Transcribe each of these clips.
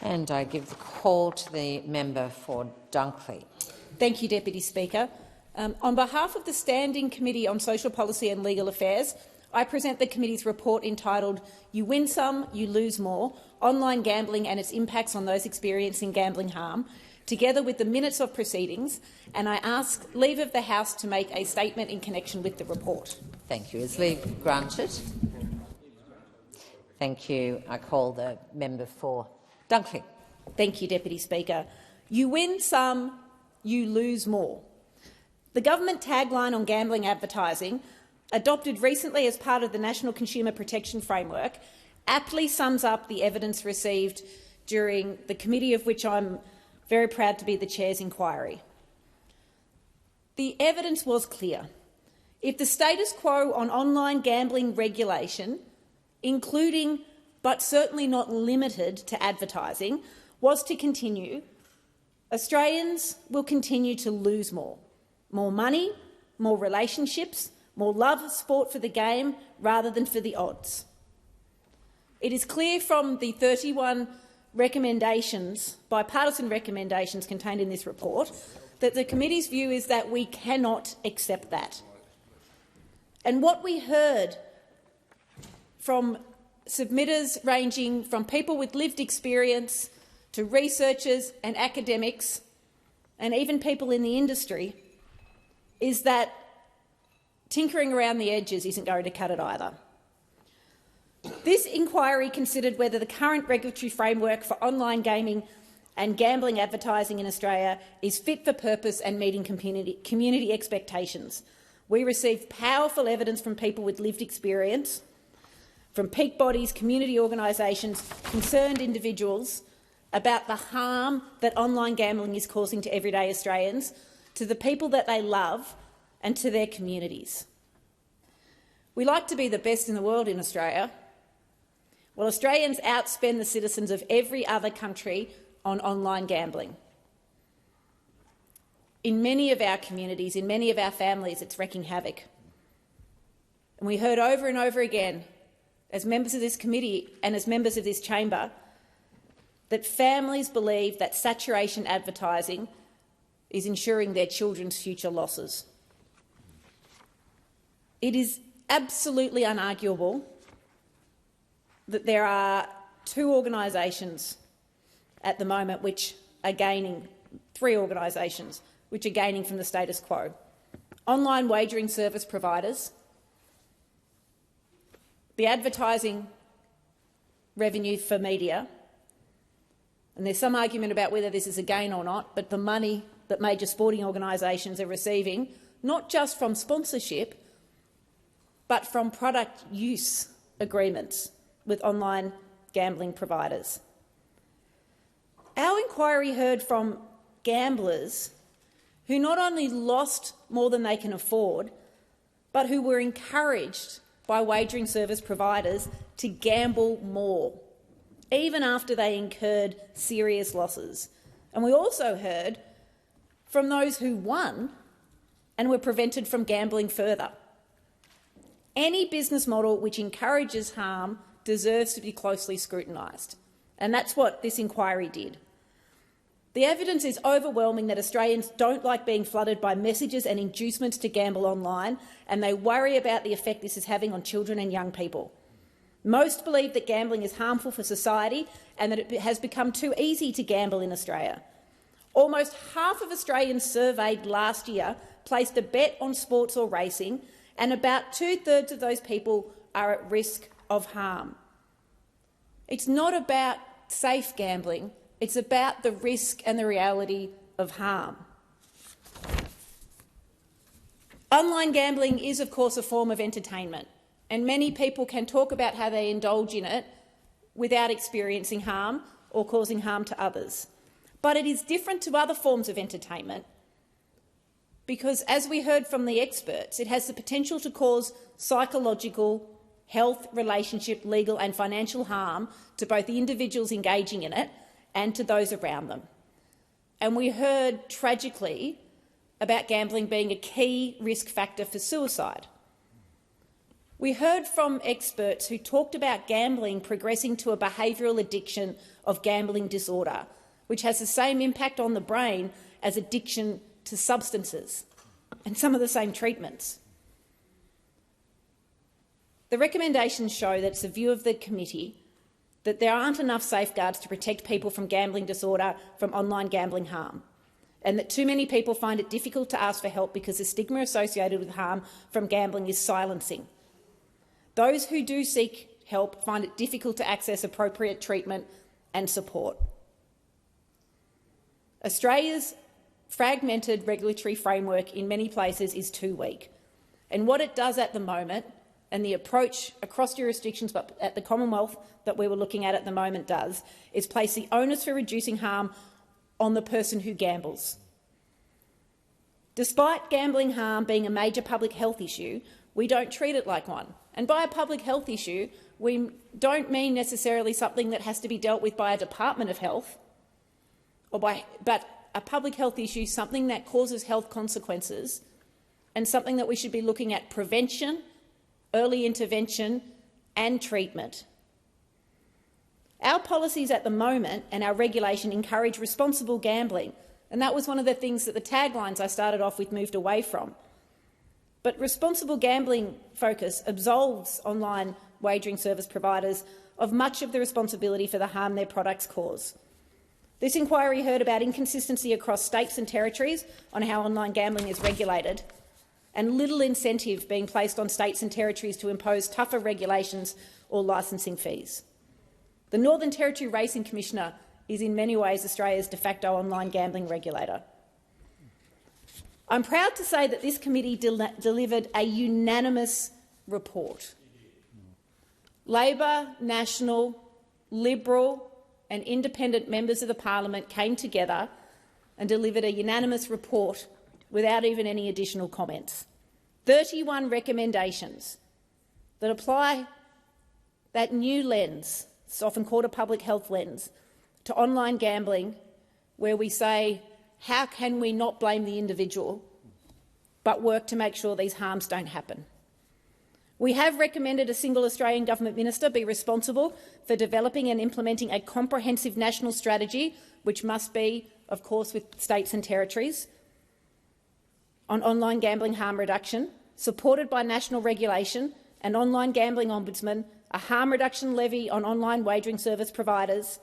And I give the call to the member for Dunkley. Thank you, Deputy Speaker. On behalf of the Standing Committee on Social Policy and Legal Affairs, I present the committee's report entitled "You Win Some, You Lose More: Online Gambling and Its Impacts on Those Experiencing Gambling Harm," together with the minutes of proceedings, and I ask leave of the House to make a statement in connection with the report. Thank you. Is leave granted? Thank you. I call the member for Dunkley. Thank you, Deputy Speaker. You win some, you lose more. The government tagline on gambling advertising, adopted recently as part of the National Consumer Protection Framework, aptly sums up the evidence received during the committee of which I'm very proud to be the chair's inquiry. The evidence was clear. If the status quo on online gambling regulation, including but certainly not limited to advertising, was to continue, Australians will continue to lose more. More money, more relationships, more love of sport for the game rather than for the odds. It is clear from the 31 recommendations, bipartisan recommendations contained in this report, that the committee's view is that we cannot accept that. And what we heard from submitters ranging from people with lived experience to researchers and academics and even people in the industry is that tinkering around the edges isn't going to cut it either. This inquiry considered whether the current regulatory framework for online gaming and gambling advertising in Australia is fit for purpose and meeting community expectations. We received powerful evidence from people with lived experience, from peak bodies, community organisations, concerned individuals about the harm that online gambling is causing to everyday Australians, to the people that they love and to their communities. We like to be the best in the world in Australia. Well, Australians outspend the citizens of every other country on online gambling. In many of our communities, in many of our families, it's wreaking havoc. And we heard over and over again, as members of this committee and as members of this chamber, that families believe that saturation advertising is ensuring their children's future losses. It is absolutely unarguable that there are two organisations at the moment which are gaining, three organisations which are gaining from the status quo: online wagering service providers, the advertising revenue for media, and there's some argument about whether this is a gain or not, but the money that major sporting organisations are receiving, not just from sponsorship, but from product use agreements with online gambling providers. Our inquiry heard from gamblers who not only lost more than they can afford, but who were encouraged by wagering service providers to gamble more, even after they incurred serious losses. And we also heard from those who won and were prevented from gambling further. Any business model which encourages harm deserves to be closely scrutinised, and that's what this inquiry did. The evidence is overwhelming that Australians don't like being flooded by messages and inducements to gamble online, and they worry about the effect this is having on children and young people. Most believe that gambling is harmful for society and that it has become too easy to gamble in Australia. Almost half of Australians surveyed last year placed a bet on sports or racing, and about 2/3 of those people are at risk of harm. It's not about safe gambling, it's about the risk and the reality of harm. Online gambling is, of course, a form of entertainment, and many people can talk about how they indulge in it without experiencing harm or causing harm to others. But it is different to other forms of entertainment because, as we heard from the experts, it has the potential to cause psychological, health, relationship, legal and financial harm to both the individuals engaging in it and to those around them. And we heard, tragically, about gambling being a key risk factor for suicide. We heard from experts who talked about gambling progressing to a behavioural addiction of gambling disorder, which has the same impact on the brain as addiction to substances and some of the same treatments. The recommendations show that it's the view of the committee that there aren't enough safeguards to protect people from gambling disorder from online gambling harm, and that too many people find it difficult to ask for help because the stigma associated with harm from gambling is silencing. Those who do seek help find it difficult to access appropriate treatment and support. Australia's fragmented regulatory framework in many places is too weak, and what it does at the moment, and the approach across jurisdictions but at the Commonwealth that we were looking at the moment does, is place the onus for reducing harm on the person who gambles. Despite gambling harm being a major public health issue, we don't treat it like one. And by a public health issue, we don't mean necessarily something that has to be dealt with by a Department of Health, but a public health issue, something that causes health consequences, and something that we should be looking at prevention, early intervention and treatment. Our policies at the moment and our regulation encourage responsible gambling, and that was one of the things that the taglines I started off with moved away from. But responsible gambling focus absolves online wagering service providers of much of the responsibility for the harm their products cause. This inquiry heard about inconsistency across states and territories on how online gambling is regulated, and little incentive being placed on states and territories to impose tougher regulations or licensing fees. The Northern Territory Racing Commissioner is in many ways Australia's de facto online gambling regulator. I'm proud to say that this committee delivered a unanimous report. Labor, National, Liberal and independent members of the parliament came together and delivered a unanimous report without even any additional comments. 31 recommendations that apply that new lens, it's often called a public health lens, to online gambling, where we say, how can we not blame the individual but work to make sure these harms don't happen? We have recommended a single Australian government minister be responsible for developing and implementing a comprehensive national strategy, which must be, of course, with states and territories, on online gambling harm reduction, supported by national regulation, an online gambling ombudsman, a harm reduction levy on online wagering service providers,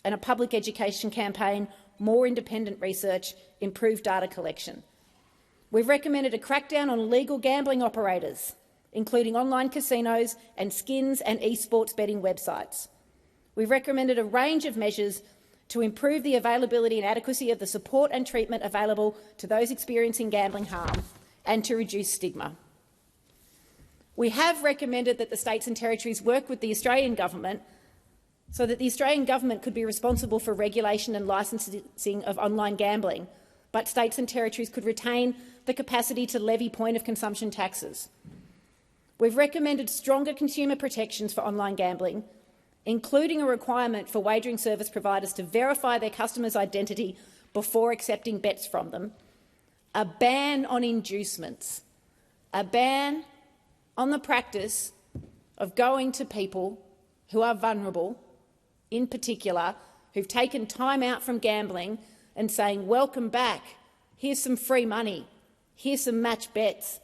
and a public education campaign, more independent research, improved data collection. We've recommended a crackdown on illegal gambling operators, including online casinos and skins and esports betting websites. We've recommended a range of measures to improve the availability and adequacy of the support and treatment available to those experiencing gambling harm and to reduce stigma. We have recommended that the states and territories work with the Australian government so that the Australian government could be responsible for regulation and licensing of online gambling, but states and territories could retain the capacity to levy point-of-consumption taxes. We've recommended stronger consumer protections for online gambling, including a requirement for wagering service providers to verify their customers' identity before accepting bets from them, a ban on inducements, a ban on the practice of going to people who are vulnerable, in particular, who've taken time out from gambling and saying, welcome back, here's some free money, here's some match bets,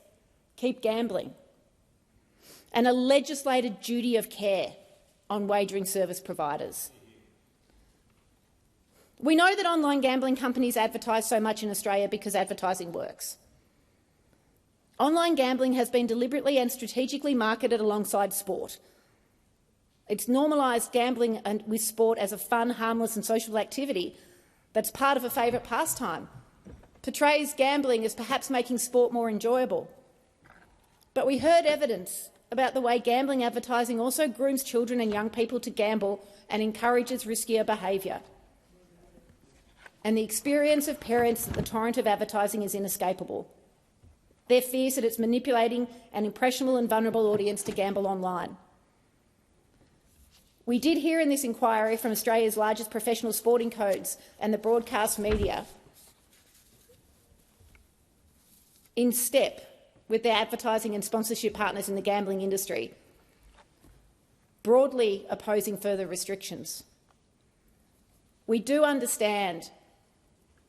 keep gambling. And a legislated duty of care on wagering service providers. We know that online gambling companies advertise so much in Australia because advertising works. Online gambling has been deliberately and strategically marketed alongside sport. It's normalised gambling with sport as a fun, harmless and social activity that's part of a favourite pastime, portrays gambling as perhaps making sport more enjoyable. But we heard evidence about the way gambling advertising also grooms children and young people to gamble and encourages riskier behaviour. And the experience of parents that the torrent of advertising is inescapable. They're fierce that it's manipulating an impressionable and vulnerable audience to gamble online. We did hear in this inquiry from Australia's largest professional sporting codes and the broadcast media in step with their advertising and sponsorship partners in the gambling industry, broadly opposing further restrictions. We do understand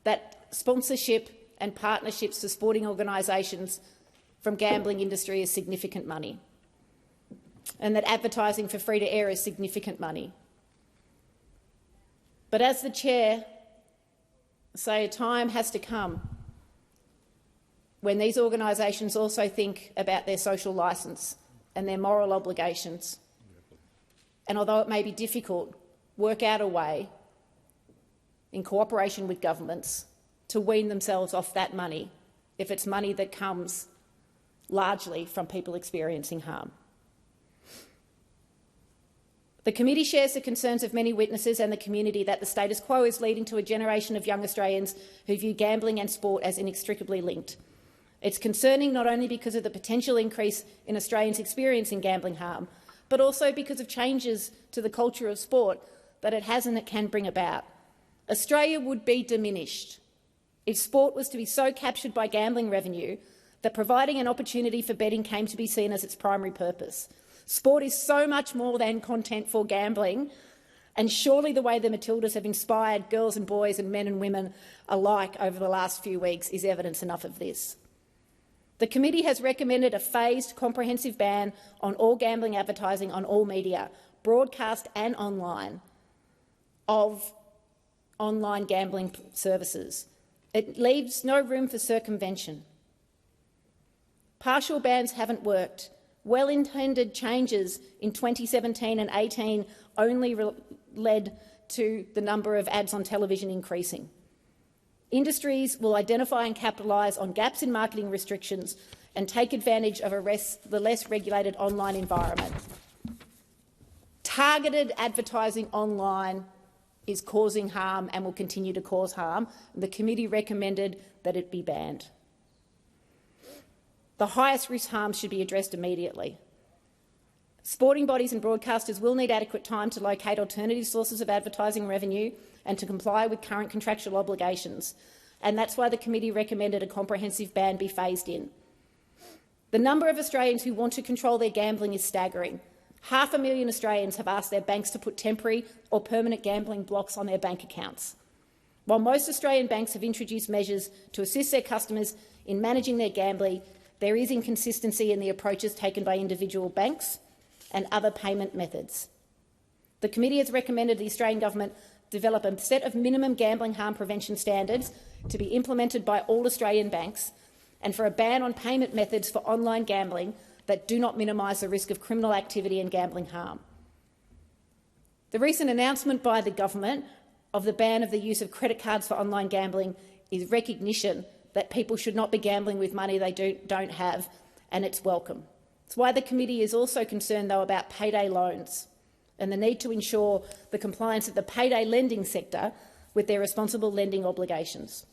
that sponsorship and partnerships for sporting organisations from gambling industry is significant money, and that advertising for free-to-air is significant money. But as the chair say, a time has to come when these organisations also think about their social licence and their moral obligations, and although it may be difficult, work out a way, in cooperation with governments, to wean themselves off that money if it's money that comes largely from people experiencing harm. The committee shares the concerns of many witnesses and the community that the status quo is leading to a generation of young Australians who view gambling and sport as inextricably linked. It's concerning not only because of the potential increase in Australians experiencing gambling harm, but also because of changes to the culture of sport that it has and it can bring about. Australia would be diminished if sport was to be so captured by gambling revenue that providing an opportunity for betting came to be seen as its primary purpose. Sport is so much more than content for gambling, and surely the way the Matildas have inspired girls and boys and men and women alike over the last few weeks is evidence enough of this. The committee has recommended a phased, comprehensive ban on all gambling advertising on all media, broadcast and online, of online gambling services. It leaves no room for circumvention. Partial bans haven't worked. Well-intended changes in 2017 and 2018 only led to the number of ads on television increasing. Industries will identify and capitalise on gaps in marketing restrictions and take advantage of the less regulated online environment. Targeted advertising online is causing harm and will continue to cause harm. The committee recommended that it be banned. The highest risk harms should be addressed immediately. Sporting bodies and broadcasters will need adequate time to locate alternative sources of advertising revenue and to comply with current contractual obligations, and that's why the committee recommended a comprehensive ban be phased in. The number of Australians who want to control their gambling is staggering. 500,000 Australians have asked their banks to put temporary or permanent gambling blocks on their bank accounts. While most Australian banks have introduced measures to assist their customers in managing their gambling, there is inconsistency in the approaches taken by individual banks and other payment methods. The committee has recommended the Australian government develop a set of minimum gambling harm prevention standards to be implemented by all Australian banks, and for a ban on payment methods for online gambling that do not minimise the risk of criminal activity and gambling harm. The recent announcement by the government of the ban of the use of credit cards for online gambling is recognition that people should not be gambling with money they don't have, and it's welcome. It's why the committee is also concerned, though, about payday loans and the need to ensure the compliance of the payday lending sector with their responsible lending obligations.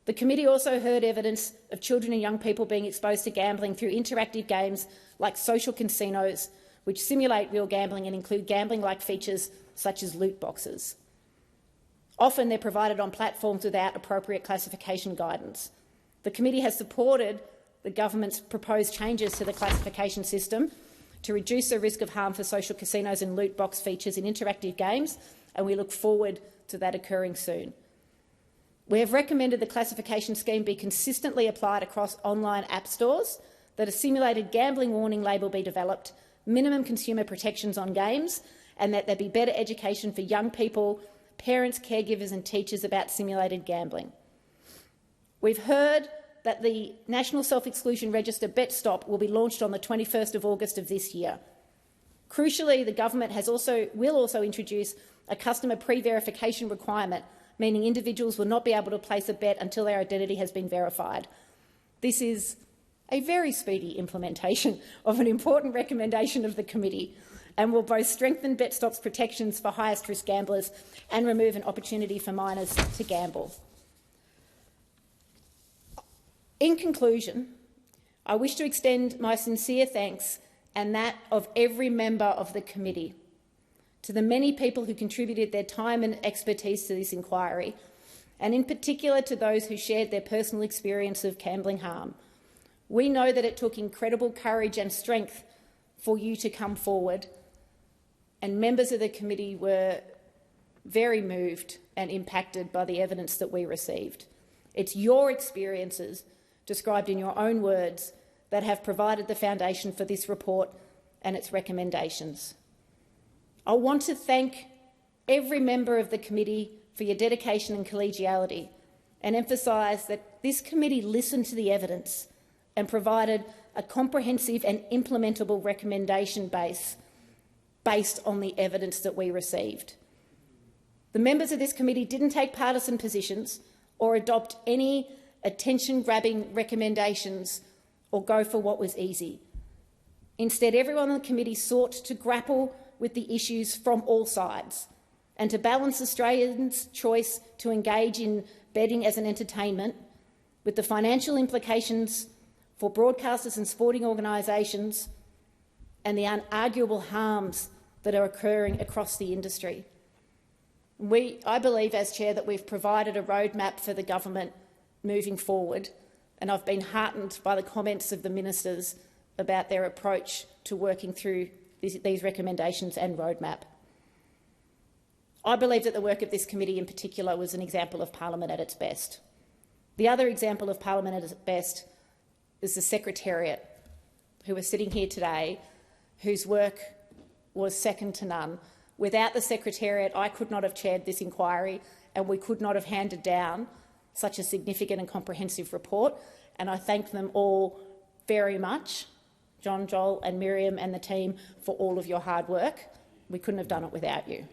The committee also heard evidence of children and young people being exposed to gambling through interactive games like social casinos, which simulate real gambling and include gambling-like features such as loot boxes. Often they're provided on platforms without appropriate classification guidance. The committee has supported the government's proposed changes to the classification system to reduce the risk of harm for social casinos and loot box features in interactive games, and we look forward to that occurring soon. We have recommended the classification scheme be consistently applied across online app stores, that a simulated gambling warning label be developed, minimum consumer protections on games, and that there be better education for young people, parents, caregivers and teachers about simulated gambling. We've heard that the National Self-Exclusion Register BetStop will be launched on the 21st of August of this year. Crucially, the government will also introduce a customer pre-verification requirement, meaning individuals will not be able to place a bet until their identity has been verified. This is a very speedy implementation of an important recommendation of the committee and will both strengthen BetStop's protections for highest-risk gamblers and remove an opportunity for minors to gamble. In conclusion, I wish to extend my sincere thanks and that of every member of the committee to the many people who contributed their time and expertise to this inquiry, and in particular to those who shared their personal experience of gambling harm. We know that it took incredible courage and strength for you to come forward, and members of the committee were very moved and impacted by the evidence that we received. It's your experiences, described in your own words, that have provided the foundation for this report and its recommendations. I want to thank every member of the committee for your dedication and collegiality, and emphasise that this committee listened to the evidence and provided a comprehensive and implementable recommendation base based on the evidence that we received. The members of this committee didn't take partisan positions or adopt any attention-grabbing recommendations or go for what was easy. Instead, everyone on the committee sought to grapple with the issues from all sides and to balance Australians' choice to engage in betting as an entertainment with the financial implications for broadcasters and sporting organisations and the unarguable harms that are occurring across the industry. I believe, as Chair, that we've provided a roadmap for the government moving forward, and I've been heartened by the comments of the ministers about their approach to working through these recommendations and roadmap. I believe that the work of this committee in particular was an example of Parliament at its best. The other example of Parliament at its best is the Secretariat, who are sitting here today, whose work was second to none. Without the Secretariat, I could not have chaired this inquiry and we could not have handed down such a significant and comprehensive report, and I thank them all very much, John, Joel and Miriam and the team, for all of your hard work. We couldn't have done it without you.